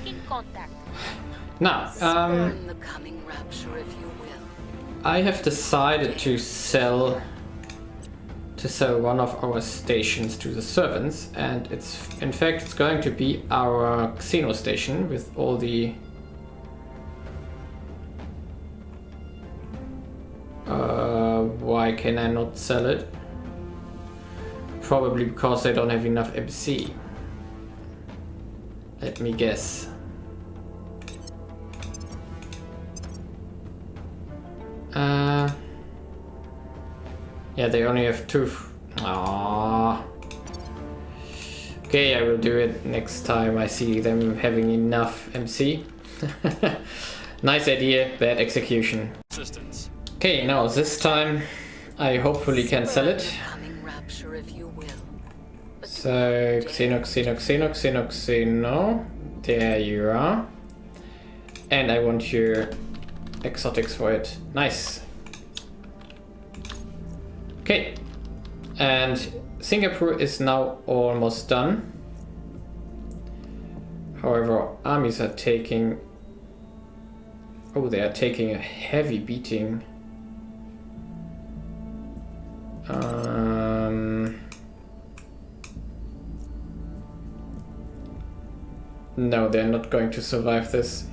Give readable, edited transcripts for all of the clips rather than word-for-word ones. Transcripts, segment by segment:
Making contact. Now, Spurn the coming rapture if you will. I have decided to sell one of our stations to the servants, and in fact it's going to be our Xeno station with all the why can I not sell it? Probably because I don't have enough MC. Let me guess. Yeah, they only have two. Aww. Okay, I will do it next time I see them having enough MC. Nice idea, bad execution. Assistance. Okay, now this time I hopefully can sell it. Coming rapture if you will. So, Xeno. There you are. And I want your exotics for it. Nice. Okay. And Singapore is now almost done. However, armies are taking... Oh, they are taking a heavy beating. No, they're not going to survive this.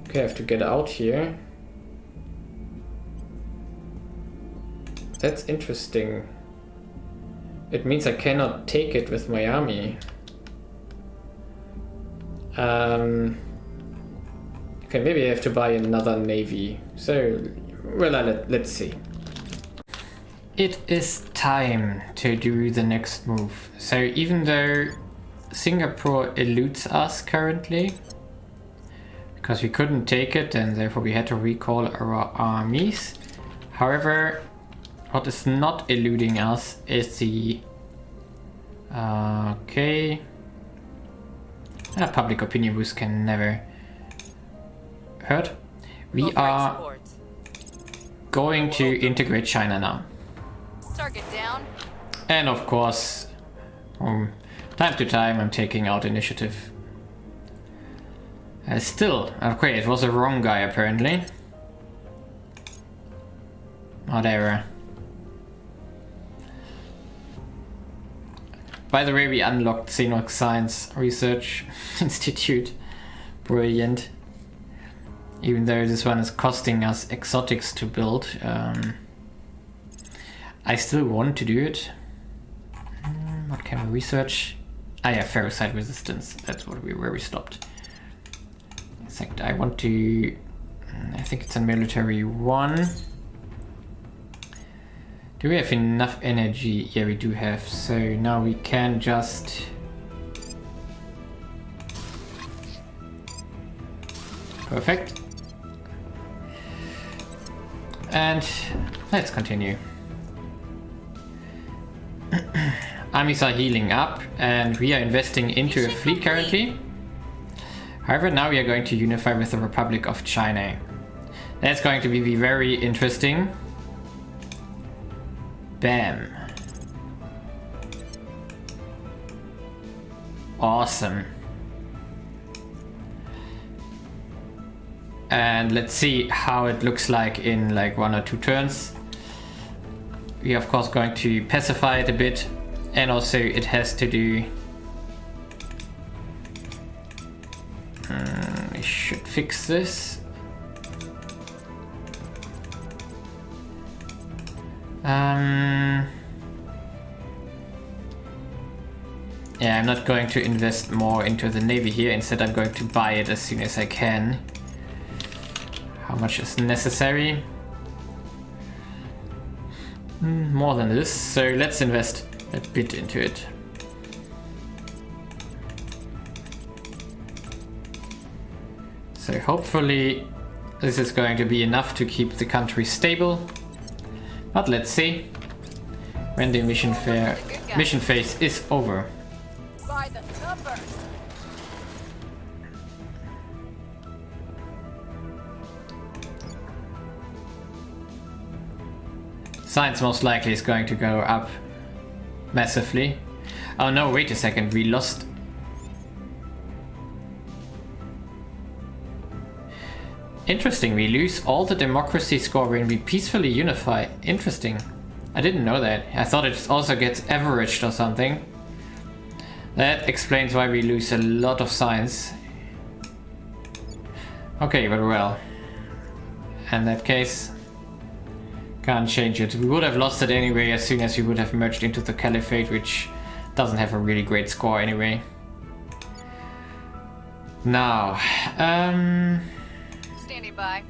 Okay, I have to get out here. That's interesting. It means I cannot take it with my army. Okay, maybe I have to buy another navy. So, well, let's see. It is time to do the next move. So even though Singapore eludes us currently, because we couldn't take it and therefore we had to recall our armies. However, what is not eluding us is the public opinion boost can never hurt. We are going to integrate China now. Target down. And of course, from time to time I'm taking out initiative. Still, okay, it was a wrong guy apparently. Whatever. By the way, we unlocked Xenox Science Research Institute. Brilliant. Even though this one is costing us exotics to build, I still want to do it. What can we research? Ah yeah, ferrocide resistance. That's where we stopped. In fact, I want to... I think it's a military one. Do we have enough energy? Yeah, we do have. So now we can just... Perfect. And let's continue. Armies are healing up and we are investing into a fleet currently. However, now we are going to unify with the Republic of China. That's going to be very interesting. Bam. Awesome. And let's see how it looks like in like 1 or 2 turns. We are of course going to pacify it a bit, and also it has to do... I should fix this. Yeah, I'm not going to invest more into the navy here. Instead, I'm going to buy it as soon as I can. How much is necessary? More than this, so let's invest a bit into it. So hopefully this is going to be enough to keep the country stable. But let's see when the mission phase is over. By the numbers. Science most likely is going to go up massively. Oh no, wait a second, we lost... Interesting, we lose all the democracy score when we peacefully unify. Interesting. I didn't know that. I thought it also gets averaged or something. That explains why we lose a lot of science. Okay, but well. In that case, can't change it. We would have lost it anyway as soon as we would have merged into the Caliphate, which doesn't have a really great score anyway. Now, Standing by.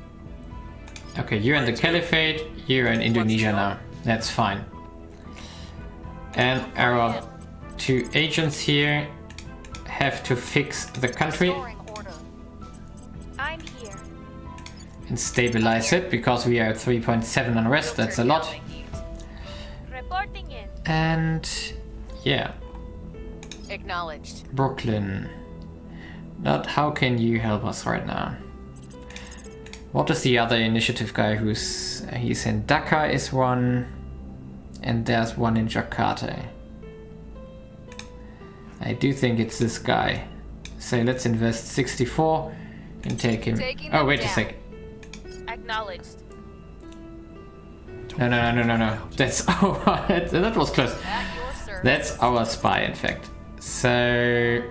okay, you're in the Caliphate, you're in Indonesia now. That's fine. And our 2 agents here have to fix the country Restoring order. I'm here. and stabilize it, because we are at 3.7 unrest. That's a lot. Reporting in. And yeah, Acknowledged. Brooklyn. Not how can you help us right now? What is the other initiative guy he's in Dhaka is one, and there's one in Jakarta. I do think it's this guy. So let's invest 64 and take him. Oh, wait a sec. Acknowledged. No. That's our, that was close. At your service. That's our spy, in fact. So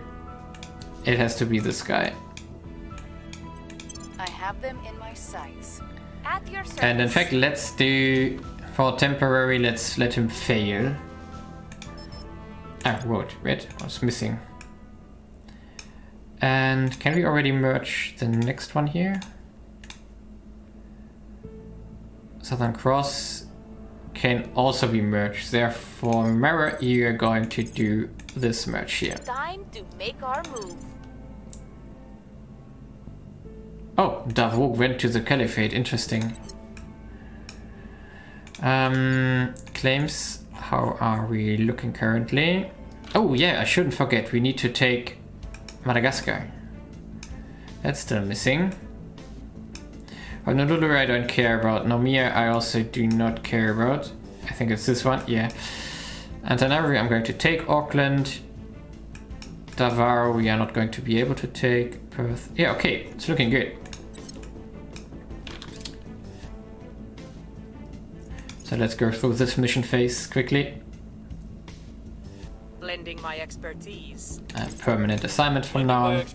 it has to be this guy. I have them in my sights. At your service. And in fact, let's do, for temporary, let's let him fail. Ah, wait, what's missing? And can we already merge the next one here? Southern Cross can also be merged. Therefore, Mara, you are going to do this merge here. Time to make our move. Oh, Davok went to the Caliphate. Interesting. Claims. How are we looking currently? Oh yeah, I shouldn't forget. We need to take Madagascar. That's still missing. Honolulu I don't care about. Nomia I also do not care about. I think it's this one. Yeah. Antananarivo I'm going to take. Auckland. Davao we are not going to be able to take. Perth. Yeah, okay. It's looking good. So let's go through this mission phase quickly. Lending my expertise. A permanent assignment from now on.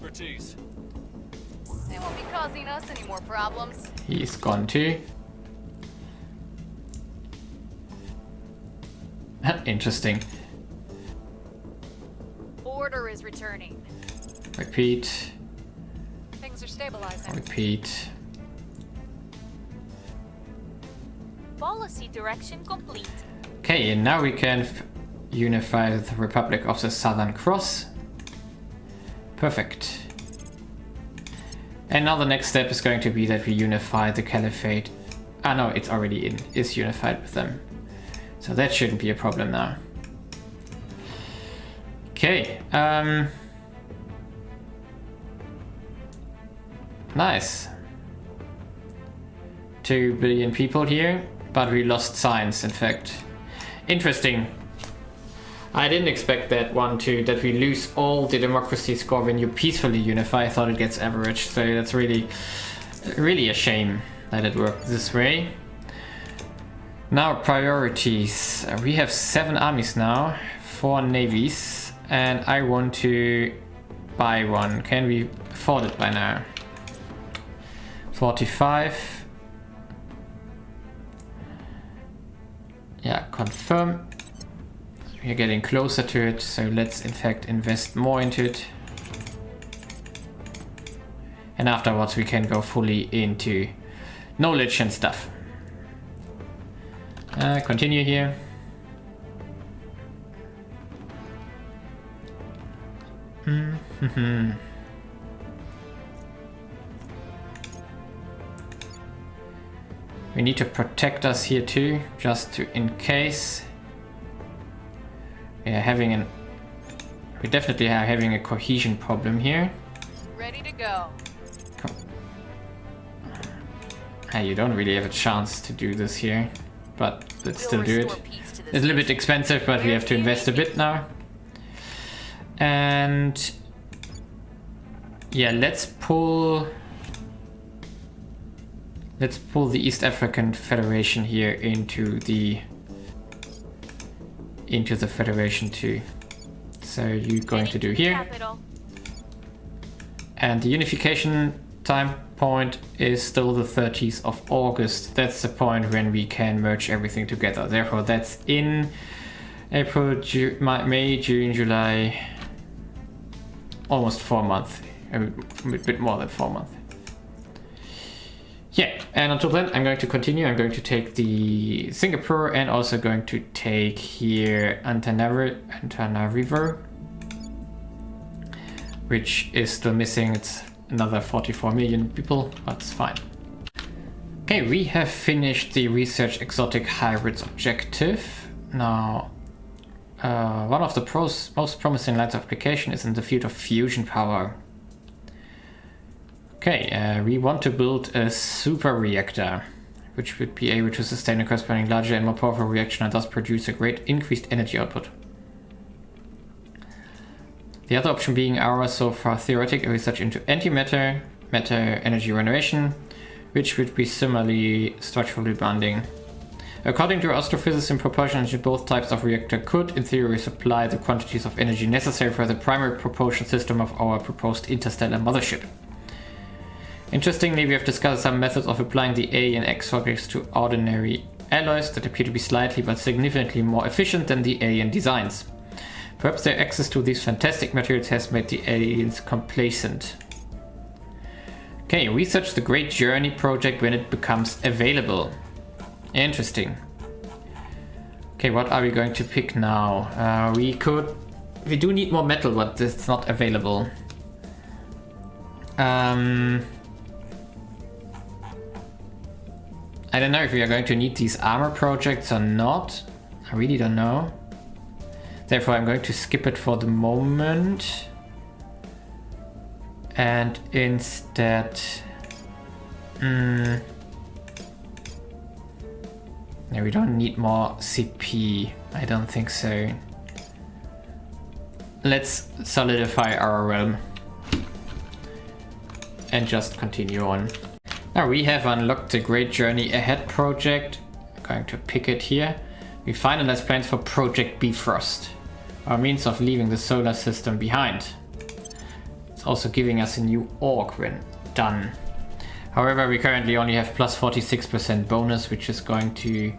They won't be causing us any more problems. He's gone too. Interesting. Order is returning. Repeat. Things are stabilizing. Repeat. Policy direction complete. Okay, and now we can unify the Republic of the Southern Cross. Perfect. And now the next step is going to be that we unify the Caliphate. Ah no, it's already in. It's unified with them. So that shouldn't be a problem now. Okay. Nice. 2 billion people here, but we lost science, in fact. Interesting. I didn't expect that that we lose all the democracy score when you peacefully unify. I thought it gets averaged, so that's really a shame that it worked this way. Now priorities. We have 7 armies now, 4 navies, and I want to buy one. Can we afford it by now? 45. Yeah, confirm. We're getting closer to it, so let's in fact invest more into it. And afterwards we can go fully into knowledge and stuff. Continue here. We need to protect us here too, just to in case. We definitely are having a cohesion problem here. Ready to go. Hey, you don't really have a chance to do this here, but let's We'll still do it. restore peace to this It's a little bit expensive, but we have to invest a bit now. And yeah, let's pull let's pull the East African Federation here into the Federation too. So you're going to do here. Capital. And the unification time point is still the 30th of August. That's the point when we can merge everything together. Therefore, that's in April, May, June, July, almost 4 months. A bit more than 4 months. Yeah, and until then, I'm going to continue. I'm going to take the Singapore and also going to take here Antananarivo, which is still missing. It's another 44 million people, but it's fine. Okay, we have finished the research exotic hybrids objective. Now, one of the most promising lines of application is in the field of fusion power. Okay, we want to build a super reactor, which would be able to sustain a corresponding larger and more powerful reaction and thus produce a great increased energy output. The other option being our so far theoretic research into antimatter, matter energy renovation, which would be similarly structurally bonding. According to astrophysicists, in proportion to both types of reactor could, in theory, supply the quantities of energy necessary for the primary propulsion system of our proposed interstellar mothership. Interestingly, we have discussed some methods of applying the A and X objects to ordinary alloys that appear to be slightly but significantly more efficient than the AN designs. Perhaps their access to these fantastic materials has made the aliens complacent. Okay, research the Great Journey project when it becomes available. Interesting. Okay, what are we going to pick now? We do need more metal, but it's not available. I don't know if we are going to need these armor projects or not. I really don't know. Therefore, I'm going to skip it for the moment. And instead... No, we don't need more CP. I don't think so. Let's solidify our realm. And just continue on. Now we have unlocked the Great Journey Ahead project. I'm going to pick it here. We finalized plans for Project Bifrost, our means of leaving the solar system behind. It's also giving us a new org when done. However, we currently only have plus 46% bonus, which is going to...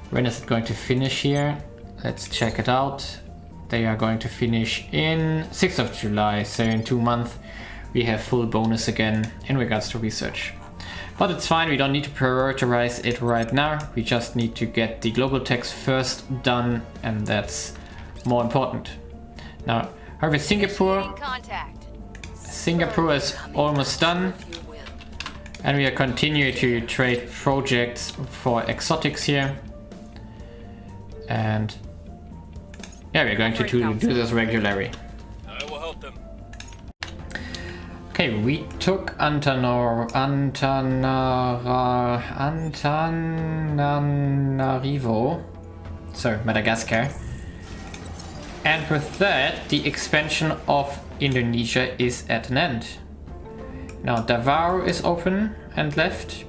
When is it going to finish here? Let's check it out. They are going to finish in 6th of July, so in 2 months. We have full bonus again in regards to research. But it's fine, we don't need to prioritize it right now. We just need to get the global tax first done, and that's more important. Now, however, Singapore is almost done. And we are continuing to trade projects for exotics here. And yeah, we're going to do this regularly. I will help them. Okay, we took Antananarivo, so Madagascar, and with that the expansion of Indonesia is at an end. Now Davao is open and left,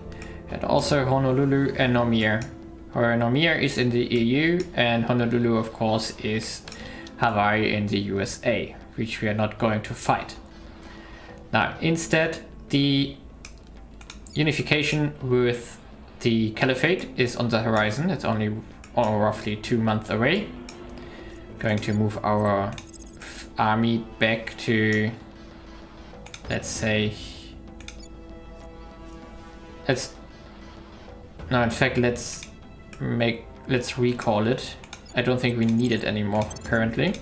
and also Honolulu and Nomir. However, Nomir is in the EU and Honolulu of course is Hawaii in the USA, which we are not going to fight. Now, instead, the unification with the Caliphate is on the horizon. It's only roughly 2 months away. Going to move our army back to, let's say, let's recall it. I don't think we need it anymore currently.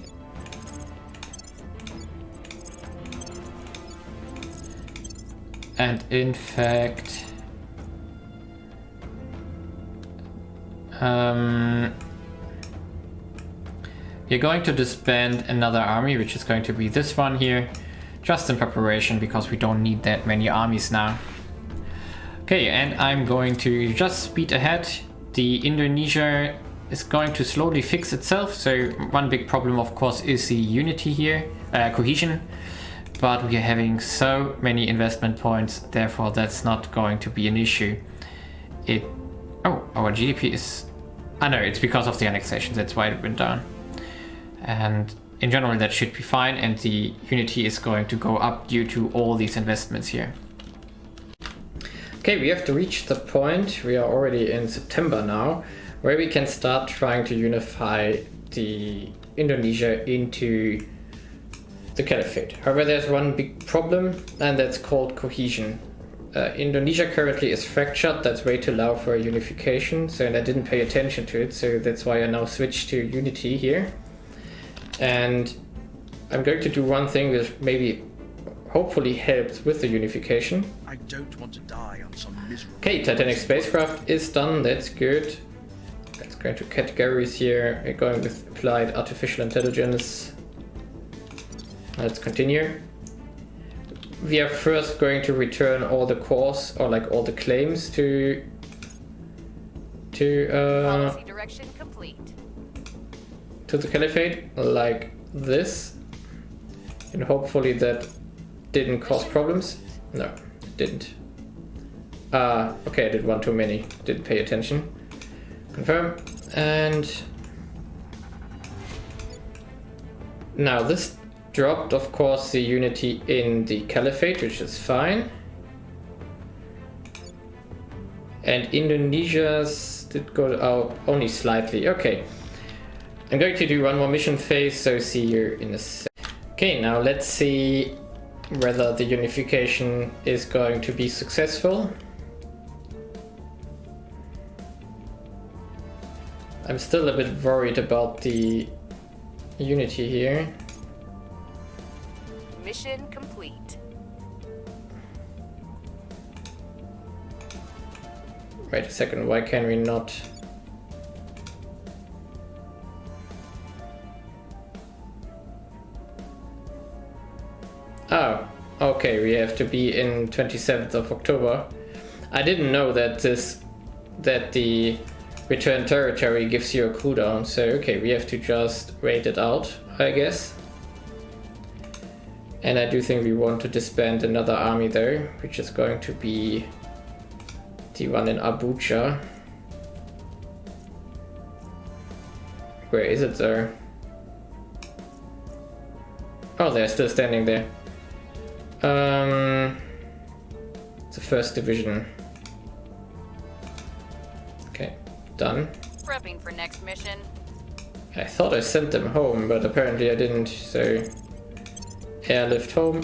And in fact, we're going to disband another army, which is going to be this one here, just in preparation because we don't need that many armies now. Okay, and I'm going to just speed ahead. The Indonesia is going to slowly fix itself. So one big problem, of course, is the unity here, cohesion. but we are having so many investment points, therefore that's not going to be an issue. Our GDP is... I know, it's because of the annexation, that's why it went down. And in general that should be fine, and the unity is going to go up due to all these investments here. Okay, we have to reach the point, we are already in September now, where we can start trying to unify the Indonesia into the Caliphate. However, there's one big problem, and that's called cohesion. Indonesia currently is fractured, that's way too low for a unification, so and I didn't pay attention to it, so that's why I now switched to unity here. And I'm going to do one thing which maybe hopefully helps with the unification. I don't want to die on some miserable... Okay, Titanic spacecraft is done, that's good. Let's go into categories here. We're going with applied artificial intelligence. Let's continue. We are first going to return all the cores, or like all the claims to Policy direction complete. to the Caliphate, like this. And hopefully that didn't cause problems. No, it didn't. Okay, I did one too many. Didn't pay attention. Confirm. And now this dropped, of course, the unity in the Caliphate, which is fine. And Indonesia's did go out only slightly. Okay. I'm going to do one more mission phase, so see you in a sec. Okay, now let's see whether the unification is going to be successful. I'm still a bit worried about the unity here. Mission complete. Wait a second, why can we not? Oh, okay, we have to be in 27th of October. I didn't know that the return territory gives you a cooldown, so okay, we have to just wait it out, I guess. And I do think we want to disband another army there, which is going to be the one in Abuja. Where is it there? Oh, they're still standing there. It's the 1st division. Okay, done. Prepping for next mission. I thought I sent them home, but apparently I didn't, so airlift home.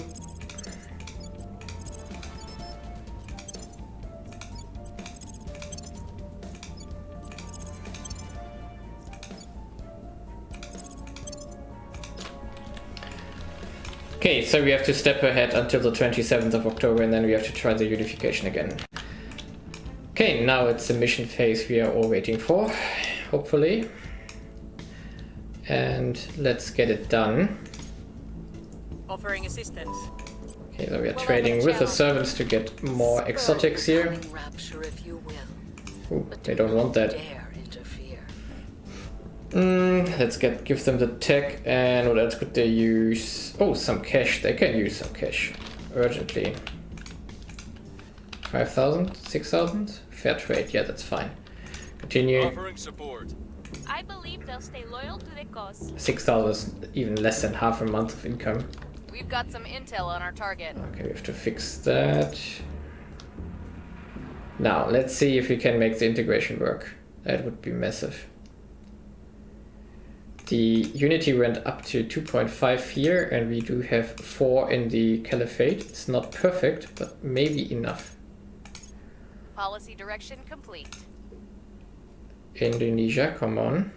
Okay, so we have to step ahead until the 27th of October, and then we have to try the unification again. Okay, now it's the mission phase we are all waiting for, hopefully. And let's get it done. Offering assistance. Okay, so we are trading with the servants to get more exotics here. Rapture, if you will. Ooh, they don't want that. Dare interfere. Let's give them the tech, and what else could they use? Oh, some cash. They can use some cash urgently. 5,000? 6,000? Fair trade, yeah, that's fine. Continue. Offering support. I believe they'll stay loyal to the cause. 6,000 is even less than half a month of income. We've got some intel on our target. Okay, we have to fix that. Now, let's see if we can make the integration work. That would be massive. The unity went up to 2.5 here, and we do have 4 in the Caliphate. It's not perfect, but maybe enough. Policy direction complete. Indonesia, come on.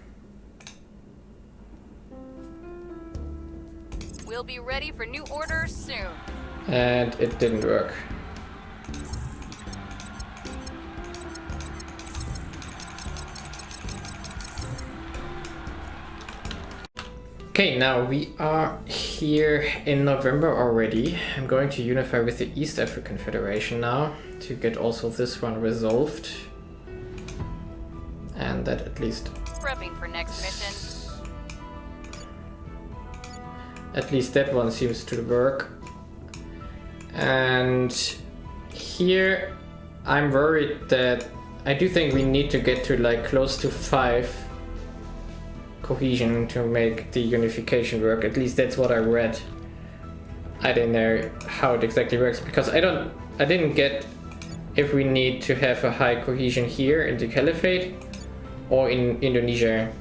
We'll be ready for new orders soon. And it didn't work. Okay, now we are here in November already. I'm going to unify with the East African Federation now to get also this one resolved. And that at least... Prepping for next mission. At least that one seems to work. And here I'm worried that I do think we need to get to like close to 5 cohesion to make the unification work. At least that's what I read. I don't know how it exactly works because I didn't get if we need to have a high cohesion here in the Caliphate or in Indonesia.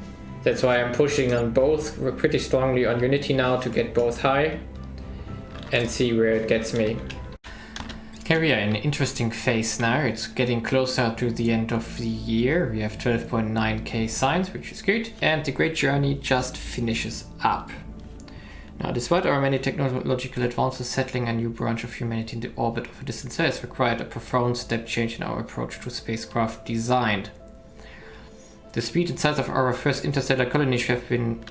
That's why I'm pushing on both pretty strongly on Unity now to get both high and see where it gets me. Okay, we are in an interesting phase now. It's getting closer to the end of the year. We have 12.9k signs, which is good, and the Great Journey just finishes up. Now, despite our many technological advances, settling a new branch of humanity in the orbit of a distant star has required a profound step change in our approach to spacecraft design. The speed and size of our first interstellar colonies have been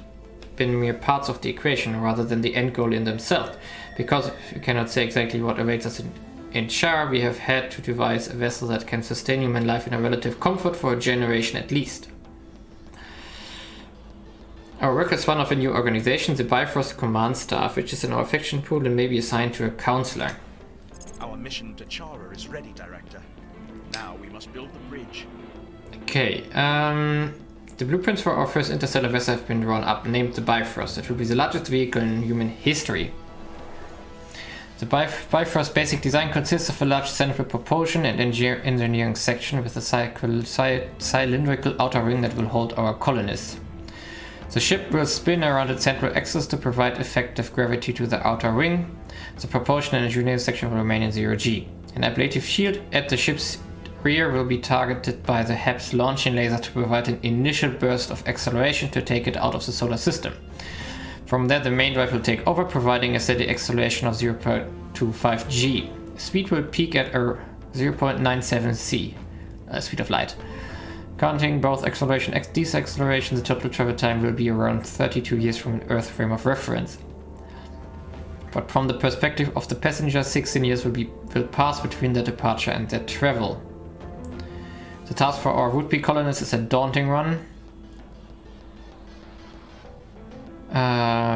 mere parts of the equation rather than the end goal in themselves, because we cannot say exactly what awaits us in Char, we have had to devise a vessel that can sustain human life in a relative comfort for a generation at least. Our work is one of a new organization, the Bifrost Command Staff, which is in our faction pool and may be assigned to a counselor. Our mission to Chara is ready, Director. Now we must build the bridge. Okay, the blueprints for our first interstellar vessel have been drawn up, named the Bifrost. It will be the largest vehicle in human history. The Bifrost basic design consists of a large central propulsion and engineering section with a cylindrical outer ring that will hold our colonists. The ship will spin around its central axis to provide effective gravity to the outer ring. The propulsion and engineering section will remain in 0G. An ablative shield at the ship's rear will be targeted by the HAPS launching laser to provide an initial burst of acceleration to take it out of the solar system. From there, the main drive will take over, providing a steady acceleration of 0.25 g. Speed will peak at a 0.97 c, speed of light. Counting both acceleration and deceleration, the total travel time will be around 32 years from an Earth frame of reference. But from the perspective of the passenger, 16 years will pass between their departure and their travel. The task for our would-be colonists is a daunting one.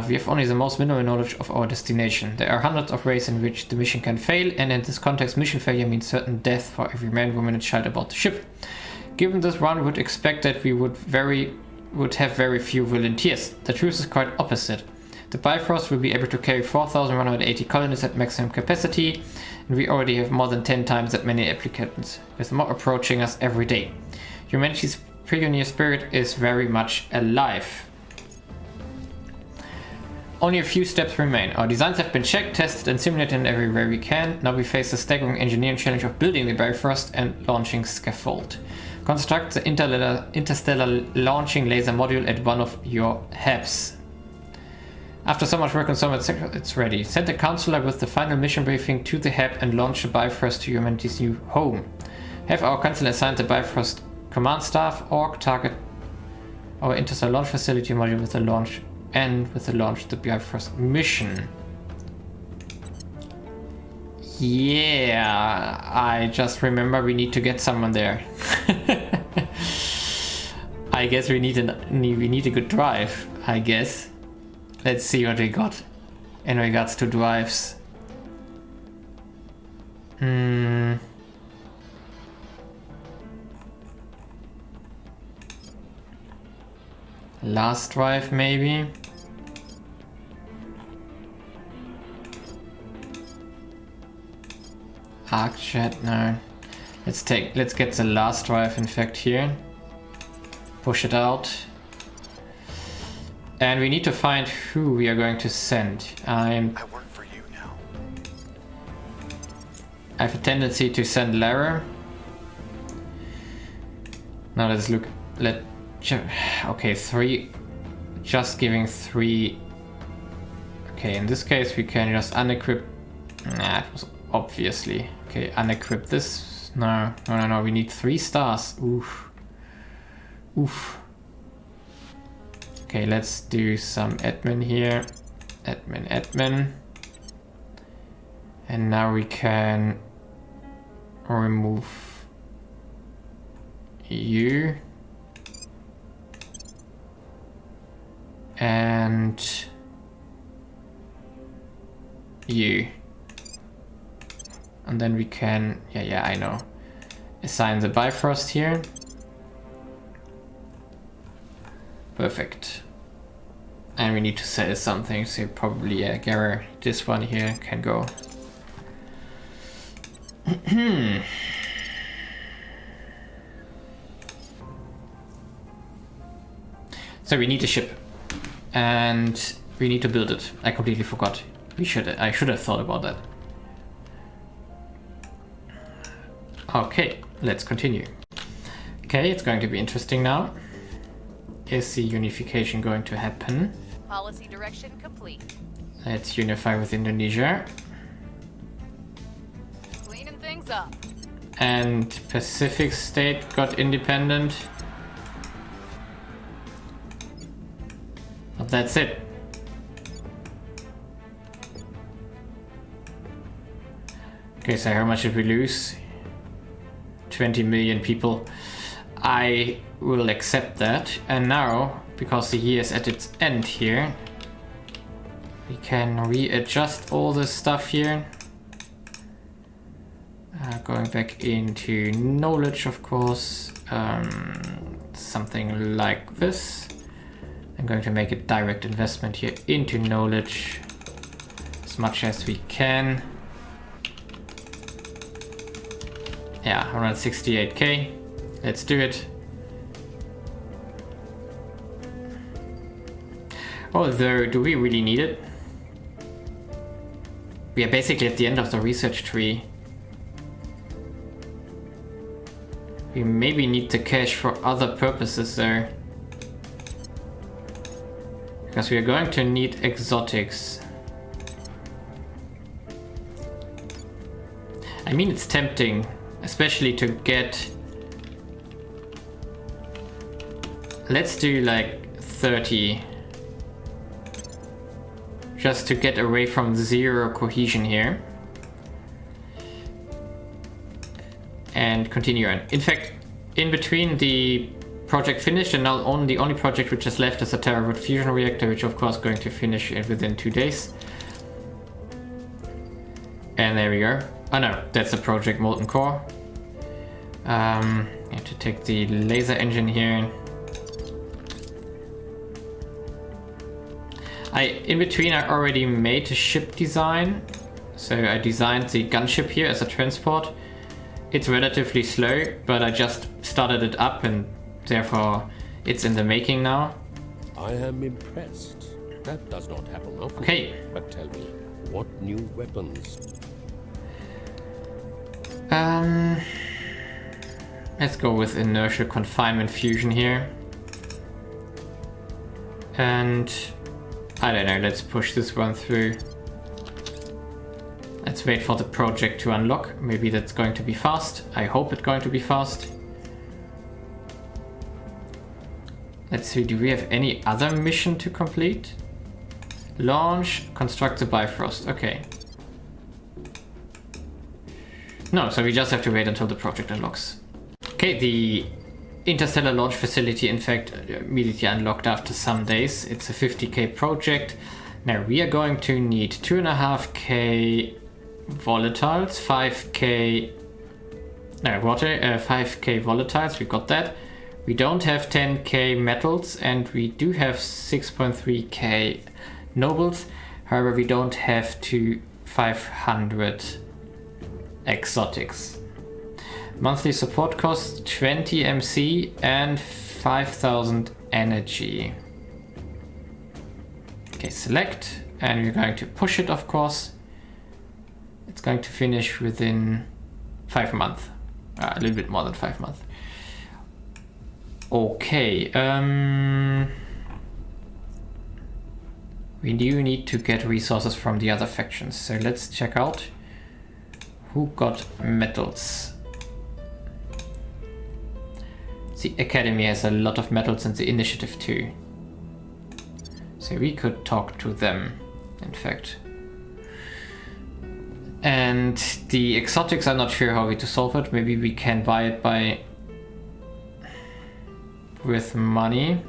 We have only the most minimal knowledge of our destination. There are hundreds of ways in which the mission can fail, and in this context, mission failure means certain death for every man, woman, and child aboard the ship. Given this, one would expect that we would have very few volunteers. The truth is quite opposite. The Bifrost will be able to carry 4,180 colonists at maximum capacity, and we already have more than 10 times that many applicants, with more approaching us every day. Humanity's pioneer spirit is very much alive. Only a few steps remain. Our designs have been checked, tested, and simulated in every way we can. Now we face the staggering engineering challenge of building the Bifrost and launching scaffold. Construct the interstellar launching laser module at one of your HAPs. After so much work on so much, it's ready. Send the counselor with the final mission briefing to the HAP and launch the Bifrost to humanity's new home. Have our counselor assign the Bifrost command staff or target our interstellar launch facility module with the launch the Bifrost mission. Yeah, I just remember we need to get someone there. I guess we need a good drive, I guess. Let's see what we got in regards to drives. Last drive maybe. Arc jet, no. Let's get the last drive in fact here. Push it out. And we need to find who we are going to send. I work for you now. I have a tendency to send Lara. Now let's look. Okay, 3. Just giving 3. Okay, in this case we can just unequip. Nah, it was obviously. Okay, unequip this. No. We need 3 stars. Oof. Okay, let's do some admin here. Admin. And now we can remove you. And you. And then we can, yeah, I know. Assign the Bifrost here. Perfect. And we need to sell something, so probably, yeah, Gara, this one here can go. So we need a ship. And we need to build it. I completely forgot. I should have thought about that. Okay, let's continue. Okay, it's going to be interesting now. Is the unification going to happen? Policy direction complete. Let's unify with Indonesia. Cleaning things up. And Pacific State got independent. But that's it. Okay, so how much did we lose? 20 million people. I will accept that. And now, because the year is at its end here, we can readjust all this stuff here. Going back into knowledge, of course. Something like this. I'm going to make a direct investment here into knowledge as much as we can. Yeah, 168k. Let's do it. Although, do we really need it? We are basically at the end of the research tree. We maybe need the cash for other purposes there. Because we are going to need exotics. I mean, it's tempting. Especially to get... Let's do like 30. Just to get away from 0 cohesion here. And continue on. In fact, in between the project finished and now the only project which is left is a Terra fusion reactor, which of course is going to finish within 2 days. And there we go. Oh no, that's the project Molten Core. I have to take the laser engine here. In between I already made a ship design. So I designed the gunship here as a transport. It's relatively slow, but I just started it up and therefore it's in the making now. I am impressed. That does not happen often. Okay. But tell me, what new weapons? Let's go with inertial confinement fusion here. And I don't know, let's push this one through. Let's wait for the project to unlock. Maybe that's going to be fast. I hope it's going to be fast. Let's see, do we have any other mission to complete? Launch, construct the Bifrost. Okay. No, so we just have to wait until the project unlocks. Okay, the interstellar launch facility, in fact, immediately unlocked after some days. It's a 50k project. Now we are going to need 2.5k volatiles, 5k... No, water, 5k volatiles, we got that. We don't have 10k metals and we do have 6.3k nobles. However, we don't have 500 exotics. Monthly support costs 20 MC and 5,000 energy. Okay, select, and we're going to push it, of course. It's going to finish within 5 months. A little bit more than 5 months. Okay, we do need to get resources from the other factions, so let's check out who got metals. The Academy has a lot of metals and the Initiative too. So we could talk to them, in fact. And the exotics, I'm not sure how to solve it. Maybe we can buy it with money.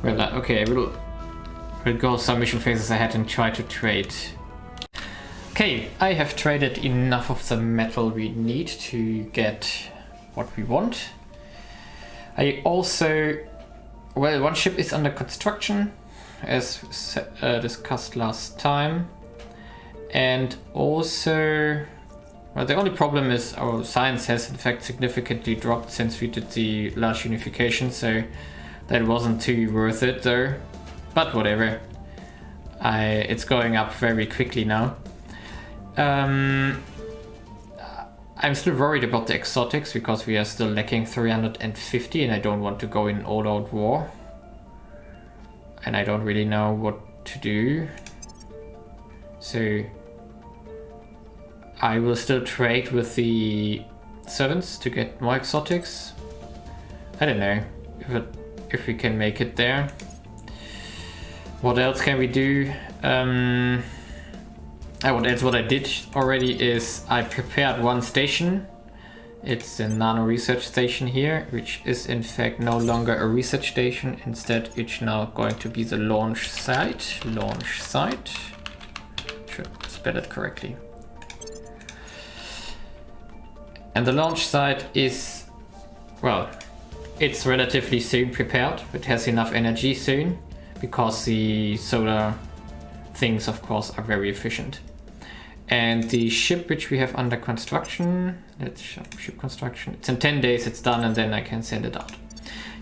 Well, okay, we'll go some mission phases ahead and try to trade. Okay, I have traded enough of the metal we need to get what we want. I also... Well, one ship is under construction, as discussed last time. And also... Well, the only problem is our science has in fact significantly dropped since we did the large unification, so that wasn't too worth it though. But whatever. It's going up very quickly now. I'm still worried about the exotics because we are still lacking 350 and I don't want to go in all-out war. And I don't really know what to do. So I will still trade with the servants to get more exotics. I don't know if we can make it there. What else can we do? What I did already is I prepared one station. It's a nano research station here, which is in fact no longer a research station. Instead, it's now going to be the launch site. Launch site. Should spell it correctly. And the launch site is, well, it's relatively soon prepared. It has enough energy soon because the solar things, of course, are very efficient. And the ship which we have under construction, let's show ship construction. It's in 10 days, it's done, and then I can send it out.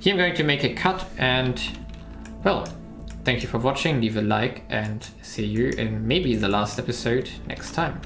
Here I'm going to make a cut, and well, thank you for watching. Leave a like and see you in maybe the last episode next time.